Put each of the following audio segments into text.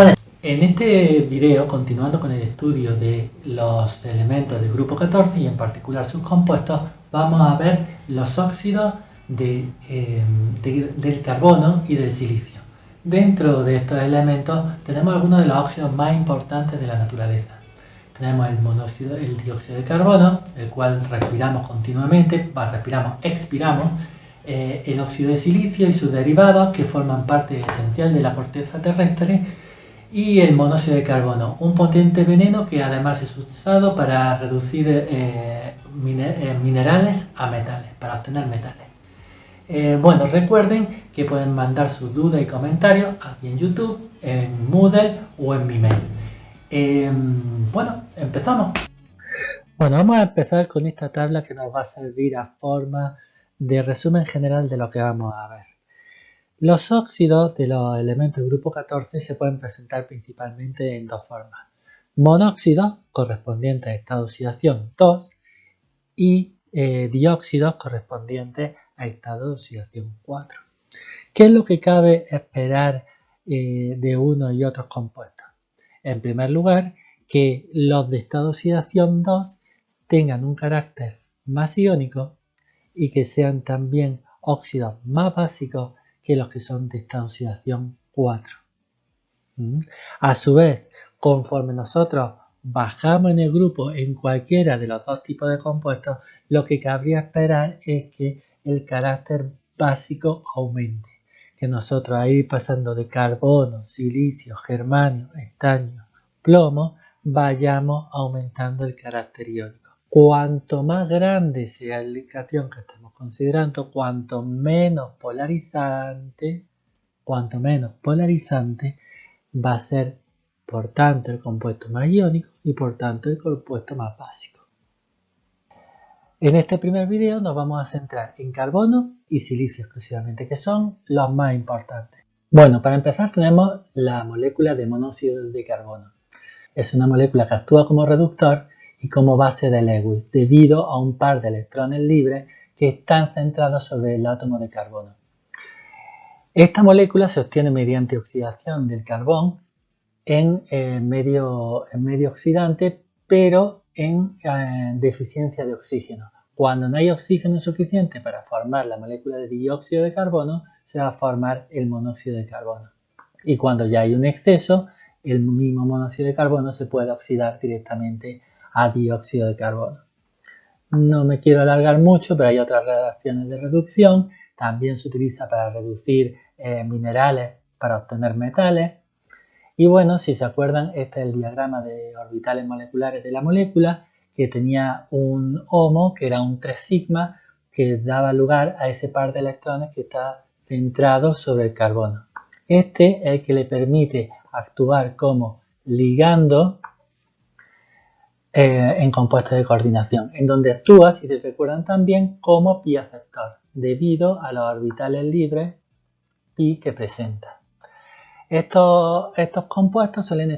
Hola, en este video, continuando con el estudio de los elementos del grupo 14 y en particular sus compuestos, vamos a ver los óxidos del carbono y del silicio. Dentro de estos elementos tenemos algunos de los óxidos más importantes de la naturaleza. Tenemos el dióxido de carbono, el cual respiramos continuamente, expiramos, el óxido de silicio y sus derivados que forman parte esencial de la corteza terrestre, y el monóxido de carbono, un potente veneno que además es usado para reducir minerales a metales, para obtener metales. Bueno, recuerden que pueden mandar sus dudas y comentarios aquí en YouTube, en Moodle o en mi mail. Bueno, empezamos. Bueno, vamos a empezar con esta tabla que nos va a servir a forma de resumen general de lo que vamos a ver. Los óxidos de los elementos del grupo 14 se pueden presentar principalmente en dos formas. Monóxidos, correspondientes a estado de oxidación 2, y dióxidos, correspondientes a estado de oxidación 4. ¿Qué es lo que cabe esperar de unos y otros compuestos? En primer lugar, que los de estado de oxidación 2 tengan un carácter más iónico y que sean también óxidos más básicos que los que son de esta oxidación 4. A su vez, conforme nosotros bajamos en el grupo en cualquiera de los dos tipos de compuestos, lo que cabría esperar es que el carácter básico aumente, que nosotros a ir pasando de carbono, silicio, germanio, estaño, plomo, vayamos aumentando el carácter iónico. Cuanto más grande sea el cation que estamos considerando, cuanto menos polarizante va a ser, por tanto, el compuesto más iónico y por tanto el compuesto más básico. En este primer video nos vamos a centrar en carbono y silicio exclusivamente, que son los más importantes. Bueno, para empezar tenemos la molécula de monóxido de carbono. Es una molécula que actúa como reductor y como base de Lewis, debido a un par de electrones libres que están centrados sobre el átomo de carbono. Esta molécula se obtiene mediante oxidación del carbón en medio oxidante, pero en deficiencia de oxígeno. Cuando no hay oxígeno suficiente para formar la molécula de dióxido de carbono, se va a formar el monóxido de carbono. Y cuando ya hay un exceso, el mismo monóxido de carbono se puede oxidar directamente a dióxido de carbono. No me quiero alargar mucho, pero hay otras reacciones de reducción. También se utiliza para reducir minerales para obtener metales. Y bueno, si se acuerdan, este es el diagrama de orbitales moleculares de la molécula, que tenía un HOMO, que era un 3 sigma, que daba lugar a ese par de electrones que está centrado sobre el carbono. Este es el que le permite actuar como ligando en compuestos de coordinación, en donde actúa, si se recuerdan también, como pi aceptor, debido a los orbitales libres pi que presenta. Estos compuestos suelen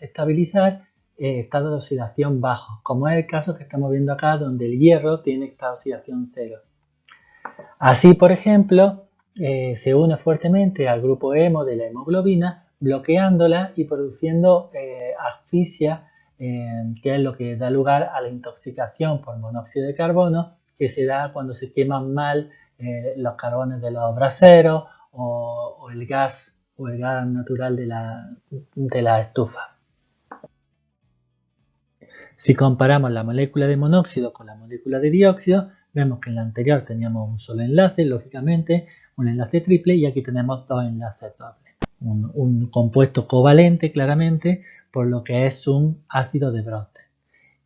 estabilizar estados de oxidación bajos, como es el caso que estamos viendo acá, donde el hierro tiene estado de oxidación 0. Así, por ejemplo, se une fuertemente al grupo hemo de la hemoglobina, bloqueándola y produciendo asfixia, que es lo que da lugar a la intoxicación por monóxido de carbono, que se da cuando se queman mal los carbones de los braseros o el gas natural de la estufa. Si comparamos la molécula de monóxido con la molécula de dióxido, vemos que en la anterior teníamos un solo enlace, lógicamente, un enlace triple, y aquí tenemos dos enlaces dobles. Un compuesto covalente, claramente, por lo que es un ácido de Bronsted.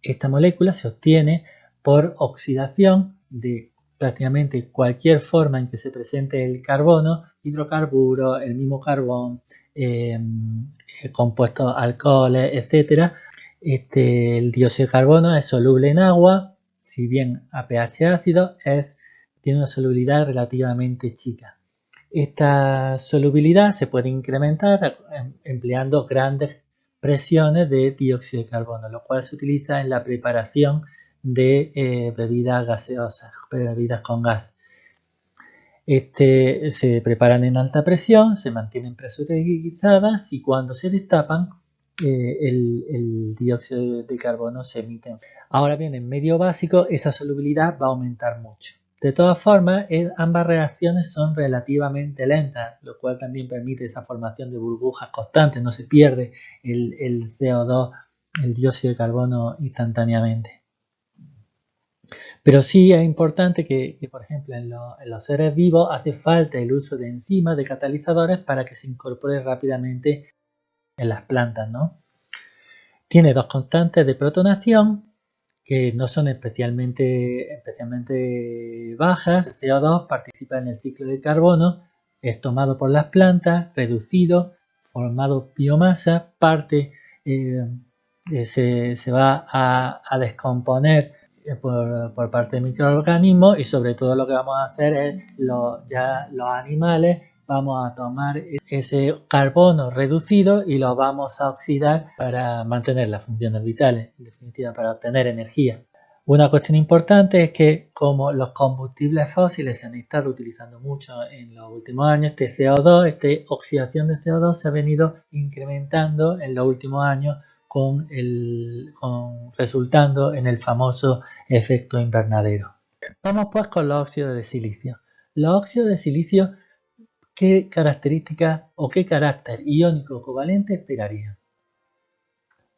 Esta molécula se obtiene por oxidación de prácticamente cualquier forma en que se presente el carbono, hidrocarburos, el mismo carbón, compuestos alcoholes, etc. El dióxido de carbono es soluble en agua, si bien a pH ácido tiene una solubilidad relativamente chica. Esta solubilidad se puede incrementar empleando grandes presiones de dióxido de carbono, lo cual se utiliza en la preparación de bebidas gaseosas, bebidas con gas. Se preparan en alta presión, se mantienen presurizadas y cuando se destapan el dióxido de carbono se emite. Ahora bien, en medio básico esa solubilidad va a aumentar mucho. De todas formas, ambas reacciones son relativamente lentas, lo cual también permite esa formación de burbujas constantes, no se pierde el CO2, el dióxido de carbono instantáneamente. Pero sí es importante que por ejemplo, en los seres vivos hace falta el uso de enzimas, de catalizadores, para que se incorpore rápidamente en las plantas, ¿no? Tiene dos constantes de protonación que no son especialmente bajas. El CO2 participa en el ciclo del carbono, es tomado por las plantas, reducido, formado biomasa, parte se va a descomponer por parte de microorganismos, y sobre todo lo que vamos a hacer es los animales vamos a tomar ese carbono reducido y lo vamos a oxidar para mantener las funciones vitales, en definitiva para obtener energía. Una cuestión importante es que como los combustibles fósiles se han estado utilizando mucho en los últimos años, esta oxidación de CO2 se ha venido incrementando en los últimos años resultando en el famoso efecto invernadero. Vamos pues con los óxidos de silicio. Los óxidos de silicio, ¿qué características o qué carácter iónico covalente esperarían?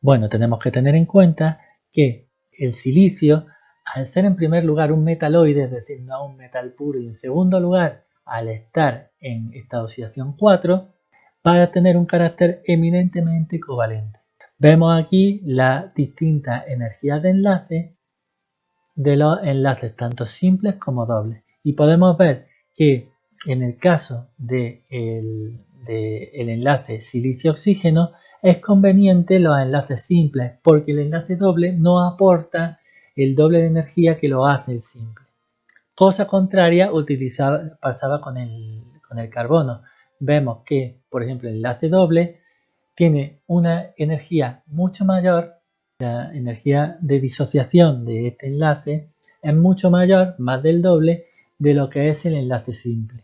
Bueno, tenemos que tener en cuenta que el silicio, al ser en primer lugar un metaloide, es decir, no un metal puro, y en segundo lugar, al estar en esta oxidación 4, va a tener un carácter eminentemente covalente. Vemos aquí las distintas energías de enlace de los enlaces tanto simples como dobles, y podemos ver que en el caso del enlace silicio-oxígeno es conveniente los enlaces simples, porque el enlace doble no aporta el doble de energía que lo hace el simple. Cosa contraria pasaba con el carbono. Vemos que, por ejemplo, el enlace doble tiene una energía mucho mayor. La energía de disociación de este enlace es mucho mayor, más del doble, de lo que es el enlace simple.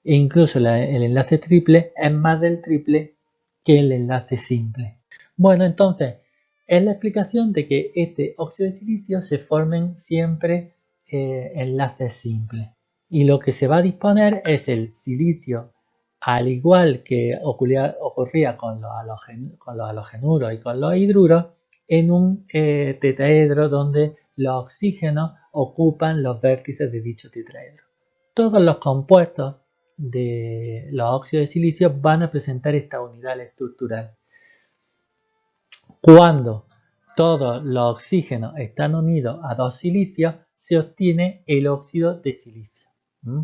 E incluso el enlace triple es más del triple que el enlace simple. Bueno, entonces, es la explicación de que este óxido de silicio se formen siempre enlaces simples. Y lo que se va a disponer es el silicio, al igual que ocurría con los halogenuros y con los hidruros, en un tetraedro donde los oxígenos ocupan los vértices de dicho tetraedro. Todos los compuestos de los óxidos de silicio van a presentar esta unidad estructural. Cuando todos los oxígenos están unidos a dos silicios, se obtiene el óxido de silicio,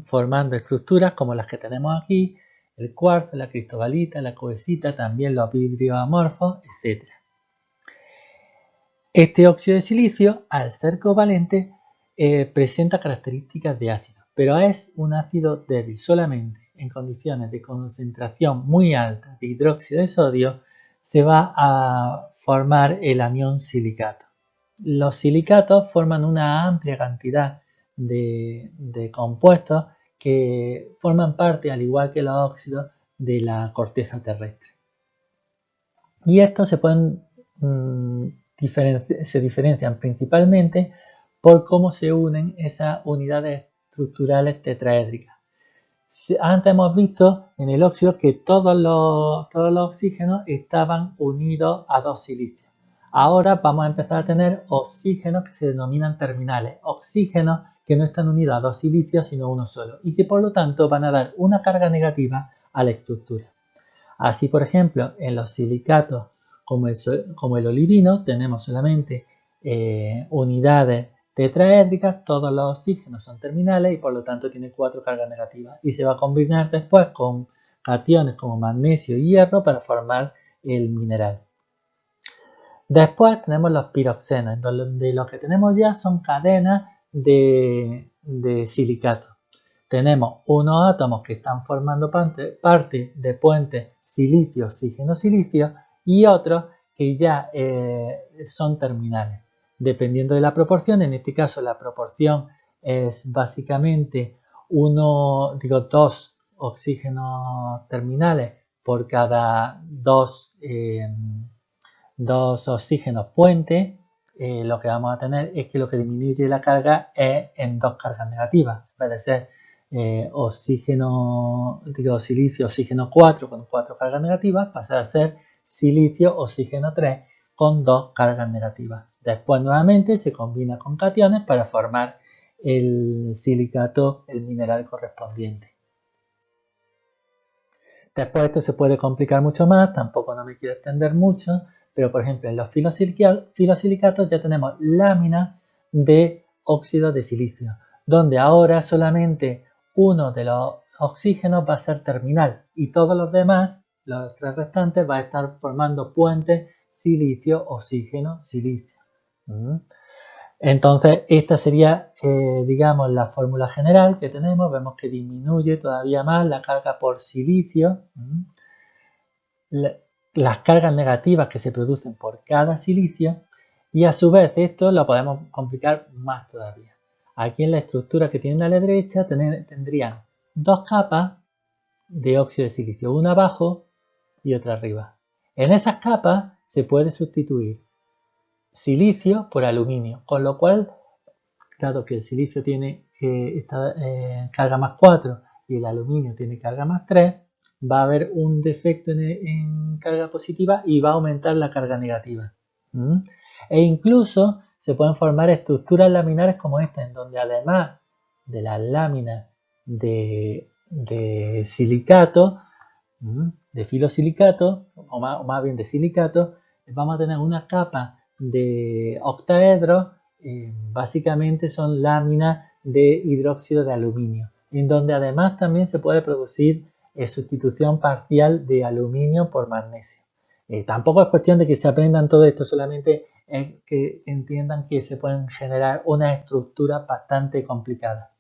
formando estructuras como las que tenemos aquí, el cuarzo, la cristobalita, la coesita, también los vidrios amorfos, etc. Este óxido de silicio, al ser covalente, presenta características de ácido, pero es un ácido débil. Solamente en condiciones de concentración muy alta de hidróxido de sodio se va a formar el anión silicato. Los silicatos forman una amplia cantidad de compuestos que forman parte, al igual que los óxidos, de la corteza terrestre. Y estos se diferencian principalmente por cómo se unen esas unidades estructurales tetraédricas. Antes hemos visto en el óxido que todos los oxígenos estaban unidos a dos silicios. Ahora vamos a empezar a tener oxígenos que se denominan terminales, oxígenos que no están unidos a dos silicios sino uno solo, y que por lo tanto van a dar una carga negativa a la estructura. Así, por ejemplo, en los silicatos como el olivino tenemos solamente unidades tetraédricas, todos los oxígenos son terminales y por lo tanto tiene 4 cargas negativas, y se va a combinar después con cationes como magnesio y hierro para formar el mineral. Después tenemos los piroxenos, en donde lo que tenemos ya son cadenas de silicato. Tenemos unos átomos que están formando parte de puentes silicio-oxígeno-silicio y otros que ya son terminales. Dependiendo de la proporción, en este caso la proporción es básicamente dos oxígenos terminales por cada dos oxígenos puentes, lo que vamos a tener es que lo que disminuye la carga es en dos cargas negativas. En vez de ser silicio oxígeno 4 con 4 cargas negativas, pasa a ser silicio oxígeno 3 con 2 cargas negativas. Después nuevamente se combina con cationes para formar el silicato, el mineral correspondiente. Después esto se puede complicar mucho más, tampoco no me quiero extender mucho, pero por ejemplo en los filosilicatos ya tenemos láminas de óxido de silicio, donde ahora solamente uno de los oxígenos va a ser terminal y todos los demás, los tres restantes, va a estar formando puentes silicio, oxígeno, silicio. Entonces esta sería, digamos, la fórmula general que tenemos. Vemos que disminuye todavía más la carga por silicio, las cargas negativas que se producen por cada silicio, y a su vez esto lo podemos complicar más todavía. Aquí en la estructura que tienen a la derecha tendrían dos capas de óxido de silicio, una abajo y otra arriba. En esas capas se puede sustituir silicio por aluminio, con lo cual, dado que el silicio tiene carga más 4 y el aluminio tiene carga más 3, va a haber un defecto en carga positiva y va a aumentar la carga negativa. E incluso se pueden formar estructuras laminares como esta, en donde además de las láminas de silicato, de filosilicato, o más bien de silicato, vamos a tener una capa de octaedros, básicamente son láminas de hidróxido de aluminio, en donde además también se puede producir sustitución parcial de aluminio por magnesio. Tampoco es cuestión de que se aprendan todo esto, solamente que entiendan que se pueden generar una estructura bastante complicada.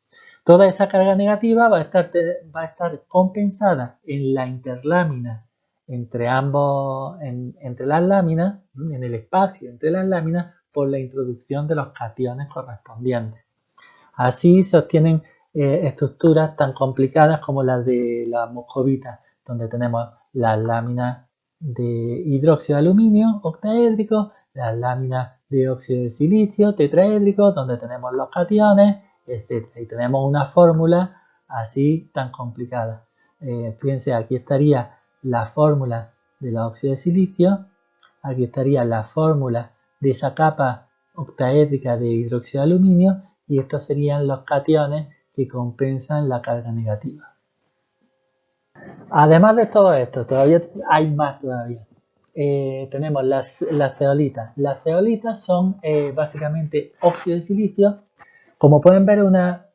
Toda esa carga negativa va a estar compensada en la interlámina entre las láminas, en el espacio entre las láminas, por la introducción de los cationes correspondientes. Así se obtienen estructuras tan complicadas como las de la moscovita, donde tenemos las láminas de hidróxido de aluminio octaédrico, las láminas de óxido de silicio tetraédrico, donde tenemos los cationes, etc. Y tenemos una fórmula así tan complicada. Fíjense, aquí estaría la fórmula de la óxido de silicio, aquí estaría la fórmula de esa capa octaédrica de hidróxido de aluminio, y estos serían los cationes que compensan la carga negativa. Además de todo esto, todavía hay más todavía. Tenemos las zeolitas. Las zeolitas son básicamente óxido de silicio. Como pueden ver, una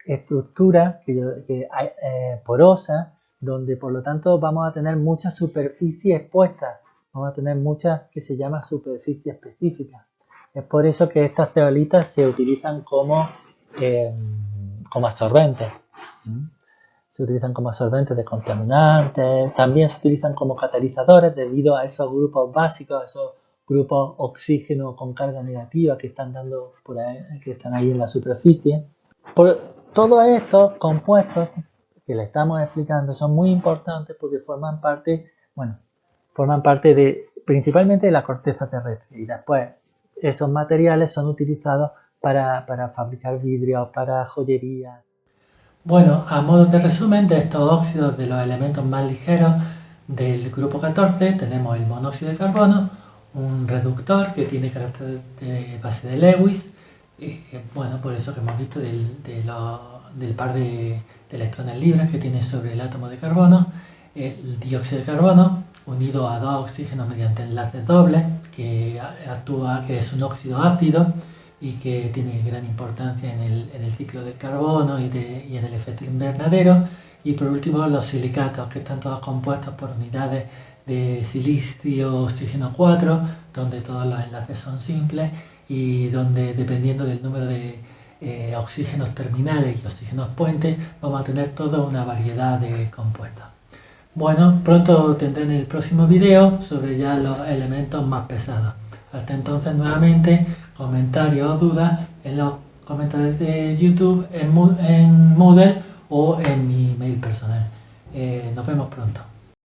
estructura porosa, donde por lo tanto vamos a tener mucha superficie expuesta. Vamos a tener mucha que se llama superficie específica. Es por eso que estas zeolitas se utilizan como absorbentes. Se utilizan como absorbentes de contaminantes, también se utilizan como catalizadores debido a esos grupos básicos, a esos grupos oxígeno con carga negativa que están dando por ahí, que están ahí en la superficie. Todos estos compuestos que le estamos explicando son muy importantes porque forman parte principalmente de la corteza terrestre, y después esos materiales son utilizados para fabricar vidrios, para joyería. Bueno, a modo de resumen de estos óxidos de los elementos más ligeros del grupo 14 tenemos el monóxido de carbono, un reductor que tiene carácter de base de Lewis, por eso que hemos visto del par de electrones libres que tiene sobre el átomo de carbono, el dióxido de carbono unido a dos oxígenos mediante enlaces dobles, que es un óxido ácido y que tiene gran importancia en el ciclo del carbono y en el efecto invernadero. Y por último los silicatos, que están todos compuestos por unidades de silicio oxígeno 4, donde todos los enlaces son simples y donde, dependiendo del número de oxígenos terminales y oxígenos puentes, vamos a tener toda una variedad de compuestos. Bueno, pronto tendré en el próximo video sobre ya los elementos más pesados. Hasta entonces, nuevamente, comentarios o dudas en los comentarios de YouTube, en Moodle o en mi mail personal. Nos vemos pronto.